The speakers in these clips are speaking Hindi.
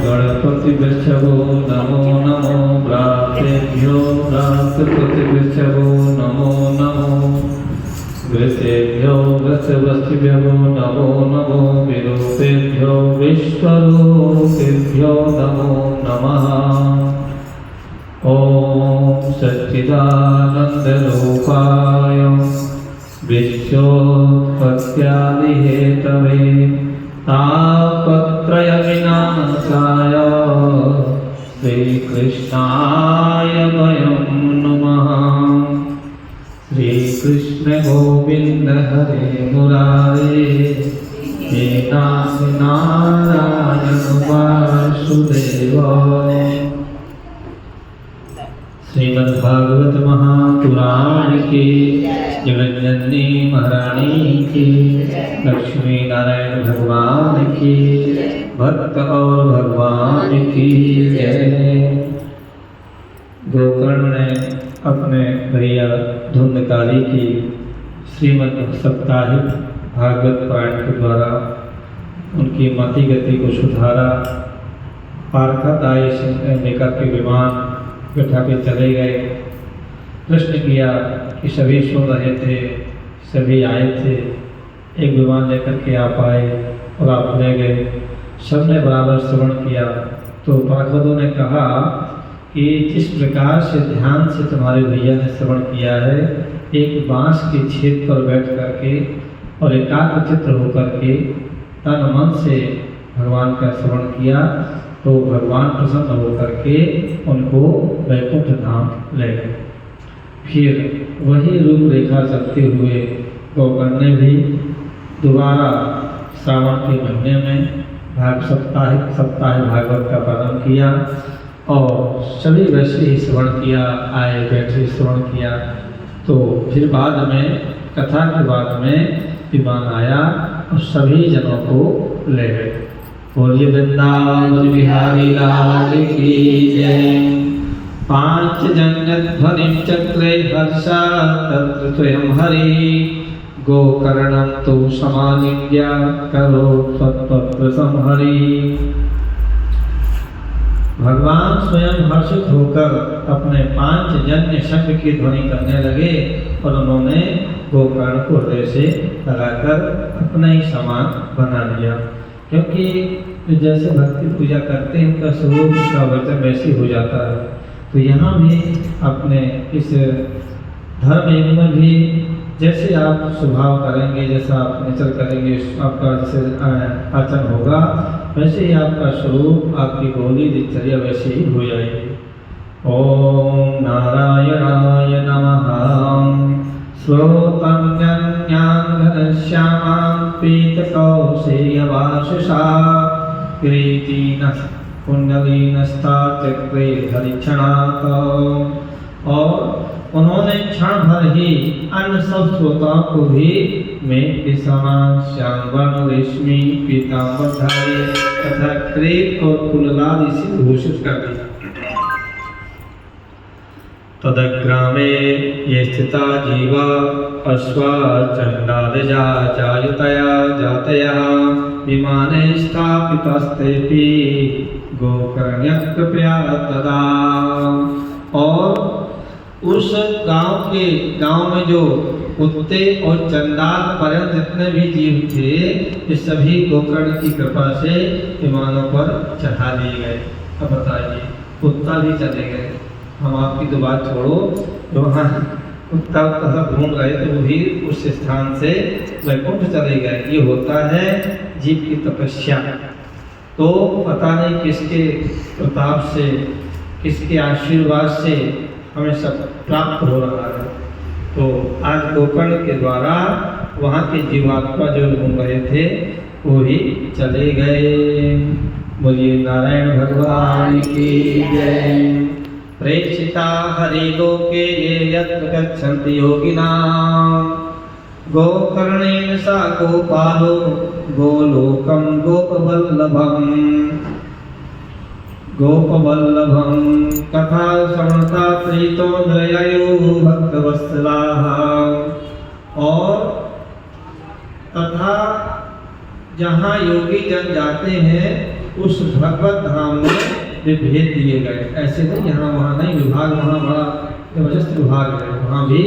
गणपतिभ्यो नमो नमो भ्रातेभ्यो भ्रातृपतिभ्यो नमो नमो वृषेभ्यो वृषवस्तिभ्यो नमो नमो विरूपेभ्यो विश्वरूपेभ्यो नमो नमः। ओम सच्चिदानंदरूपाय विश्वोत्पत्त्यादिहेतवे तापत्रयविनाशाय श्रीकृष्णाय वयं नमः। श्रीकृष्ण गोविंद हरे मुरारे हे नारायण वासुदेव। श्रीमद्भागवत महापुराण की जगन्नंदी महारानी की, लक्ष्मी नारायण भगवान की, भक्त और भगवान की जय। गोकर्ण ने अपने भैया धुंधकारी की श्रीमद् सप्ताहिक भागवत पारायण के द्वारा उनकी मति गति को सुधारा। पार्थदायी लेकर के विमान बैठा के चले गए। प्रश्न किया कि सभी सो रहे थे, सभी आए थे, एक विमान लेकर के आप आए और आप ले गए, सबने बराबर श्रवण किया। तो पार्षदों ने कहा कि जिस प्रकार से ध्यान से तुम्हारे भैया ने श्रवण किया है, एक बांस के छेद पर बैठ करके और एकाग्रचित्त होकर के तन मन से भगवान का श्रवण किया, तो भगवान प्रसन्न होकर के उनको वैकुंठ धाम ले गए। फिर वही रूपरेखा चलते हुए गोकर्ण ने भी दोबारा श्रावण के महीने में सप्ताह भागवत का प्रारंभ किया और सभी वैसे ही श्रवण किया, आए बैठे श्रवण किया। तो फिर बाद में कथा के बाद में विमान आया और सभी जनों को ले गए। बोलिए वृंदावन बिहारी लाल की जय। पांच जन्नत ध्वनि चक्रे हर्षा तत्र स्वयं हरि, गोकर्णम तो समालिंग्या करो सत्पत्र संहरि। भगवान स्वयं हर्षित होकर अपने पांच जन्य शंख की ध्वनि करने लगे और उन्होंने गोकर्ण को हृदय से लगाकर अपना ही समान बना लिया। क्योंकि जैसे भक्ति पूजा करते हैं उनका स्वरूप का वचन वैसे हो जाता है। तो यहाँ भी अपने इस धर्म युग में भी जैसे आप स्वभाव करेंगे, जैसा आप नेचर करेंगे, आपका जैसे आचरण होगा, वैसे ही आपका स्वरूप, आपकी बोली दिनचर्या वैसे ही हो जाएगी। ओम नारायणाय नमः। श्रोतं ज्ञानघनश्यामां पीतकौशेयवासुषा, किरीटिनः कुण्डलीनस्ताचक्रे हरिक्षणात्। और उन्होंने क्षण भर ही अन्य सब श्रोताओं को भी मेघ के समान श्याम वर्ण रेशमी पीतांबरधारी तथा क्रीट और कुललादि से भूषित कर दिया। तदग्रामे ये स्थिता जीवा अश्वा चंडालजा जायतया जातया विमाने स्थापितस्तेपि गोकर्ण्य कृपया तदा। और उस गांव में जो कुत्ते और चंडाल पर्यंत जितने भी जीव थे, ये सभी गोकर्ण की कृपा से विमानों पर चढ़ा दिए गए। अब बताइए, कुत्ता भी चले गए, हम आपकी तो बात छोड़ो, जो वहाँ कुत्ता सब घूम रहे थे वो भी उस स्थान से वैकुंठ चले गए। ये होता है जीव की तपस्या। तो पता नहीं किसके प्रताप से, किसके आशीर्वाद से हमें सब प्राप्त हो रहा है। तो आज गोकर्ण के द्वारा वहाँ के जीवात्मा जो घूम रहे थे वो ही चले गए। बोलिए नारायण भगवान की जय। प्रेक्षिता हरिलोके ये यत्र गच्छन्ति योगिनां, गोकर्णेन सा गोपालो गोलोकं गोपवल्लभं कथा श्रवणता प्रीतो नययो भक्तवत्सलाः। और तथा जहाँ योगी जन जाते हैं उस भगवत धाम में वे भेज दिए गए। ऐसे नहीं यहाँ वहाँ नहीं, विभाग वहाँ बड़ा जबरदस्त विभाग है, वहाँ भी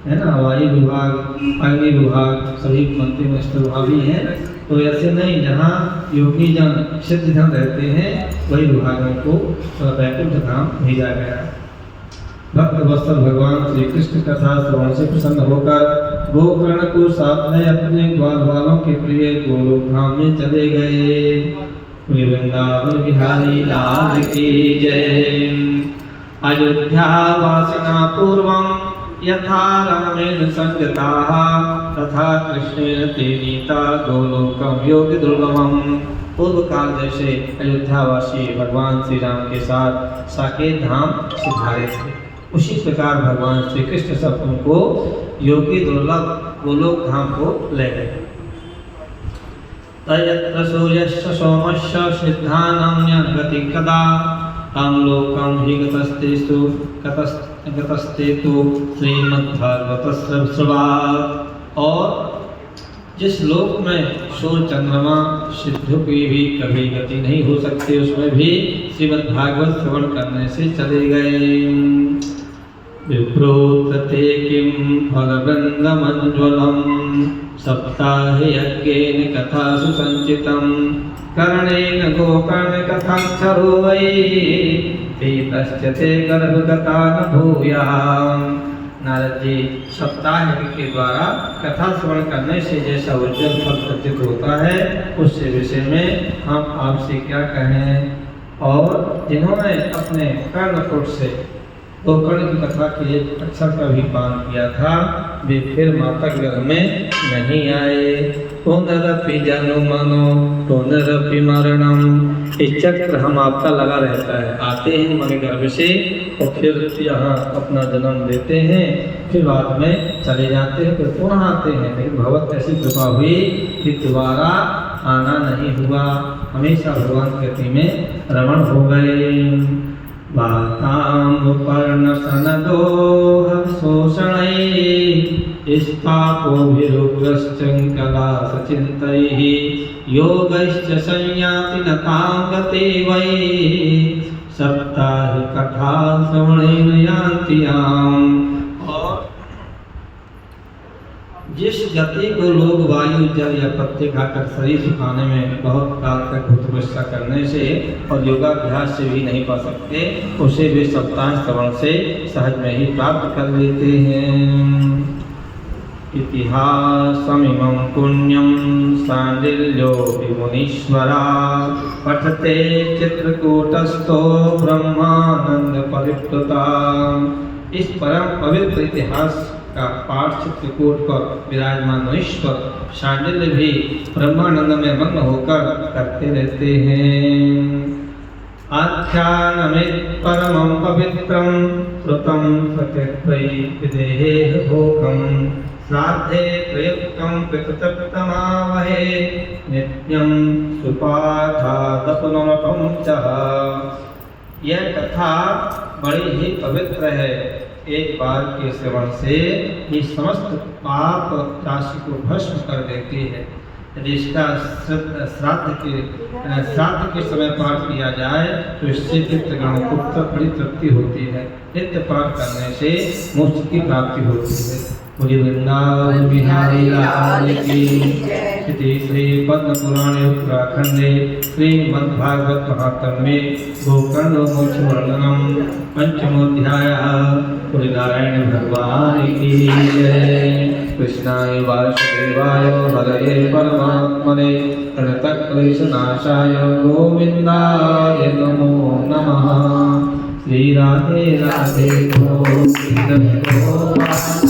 है ना, वायु विभाग, अग्नि विभाग, सभी मंत्री मिनिस्टर वहाँ भी हैं। तो ऐसे नहीं, जहाँ योगी जन सिद्ध जन रहते हैं वही विभागों को वैकुंठ धाम भेजा गया। भक्त वत्सल भगवान श्री कृष्ण कथा श्रवण से प्रसन्न होकर गोकर्ण को साथ में अपने ग्वाल वालों के प्रिय गोलोक धाम में चले गए। वृंदावन बिहारी लाल की जय। अयोध्या वासना पूर्वं यथा रामेण संगताः तथा कृष्णेन ते नीता गोलोकं योगी दुर्गमम्। पूर्व काल जैसे अयोध्यावासी भगवान श्री राम के साथ साकेत धाम सिधारे थे, उसी प्रकार भगवान श्री कृष्ण सब उनको योगी दुर्लभ गोलोक धाम को ले गए। तयत्र सूर्यस्य सोमस्य सिद्धानां गति कदा तं लोकं हि गतस्ते तु श्रीमद्भागवतस्य श्रवात्। और जिस लोक में सूर्य चंद्रमा सिद्धों की भी कभी गति नहीं हो सकती, उसमें भी श्रीमद्भागवत श्रवण करने से चले गए। विप्रोतते किं फलवृन्दमञ्ज्वलं सप्ताहे यज्ञेन कथासु सञ्चितं कर्णेन गोकर्णकथाक्षरो वै पीतश्चते गर्भगता न भूयाम्। नारद जी, सप्ताह के द्वारा कथा श्रवण करने से जैसा उज्जवल फल प्रतीत होता है, उससे विषय में हम आपसे क्या कहें। और जिन्होंने अपने कर्णपुट से गोकर्ण की कथा के अक्षर का भी पान किया था, वे फिर माता गर्भ में नहीं आए। पुनरपि जन्म मनो पुनरपि मरणम। इस चक्र हम आपका लगा रहता है, आते हैं हमारे गर्भ से और फिर यहाँ अपना जन्म लेते हैं, फिर बाद में चले जाते हैं, फिर पुनः आते हैं। लेकिन भगवत ऐसी कृपा हुई कि दोबारा आना नहीं हुआ, हमेशा भगवान की गति में रमण हो गए। वातामुपर्णसनदोह शोषणैः स्थापोभिरुग्रश्चङ्कला सचिन्तैः योगैश्च संयाति नतां गते वै सप्ताहे कथा श्रवणेन यान्ति याम्। और जिस गति को लोग वायु जल या पत्ते खाकर शरीर सुखाने में बहुत काल तक तपस्या करने से और योगाभ्यास से भी नहीं पा सकते, उसे वे सप्ताह श्रवण से सहज में ही प्राप्त कर लेते हैं। इतिहासमिमं पुण्यं सांडिल्यो विमुनीश्वरा पठते चित्रकूटस्थो ब्रह्मानंद परिप्लुता। इस परम पवित्र इतिहास का पाठ चित्रकूट पर विराजमान मुनीश्वर शांडिल्य भी ब्रह्मानंद में मग्न होकर करते रहते हैं। आख्यानमित् परमं पवित्रं श्रुतं सत्यत्वयि विदेहेह भोगं श्राद्धे प्रयुक्तं पितृतप्तमावहे नित्यं सुपाठादपुनरपं च। यह कथा बड़ी ही पवित्र है, एक बार के श्रवण से ये समस्त पाप राशि को भस्म कर देती है। यदि इसका श्राद्ध के समय पाठ किया जाए तो इससे पितृगणों को बड़ी तृप्ति होती है। नित्य पाठ करने से मोक्ष की प्राप्ति होती है। मुझे वृंदावन बिहारी लाल की। श्री पद्म पुराणे उत्तराखंडे श्रीमद्भागवत महात्म्ये गोकर्ण मोक्ष वर्णनम पंचमोध्यायः। नारायण भगवान की जय। कृष्णाय वासुदेवाय हरये परमात्मने प्रणतक्लेशनाशाय गोविन्दाय नमो नमः। श्री राधे राधे गोविंद गोपाल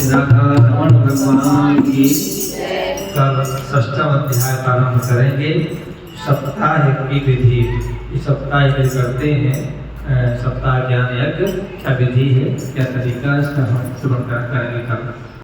राधा रमण भगवान की कल षष्ठम अध्याय प्रारंभ करेंगे। सप्ताह की विधि, इस सप्ताह यज्ञ करते हैं, सप्ताह ज्ञान यज्ञ क्या विधि है, क्या तरीका है, इसका हम श्रवण करेंगे कल।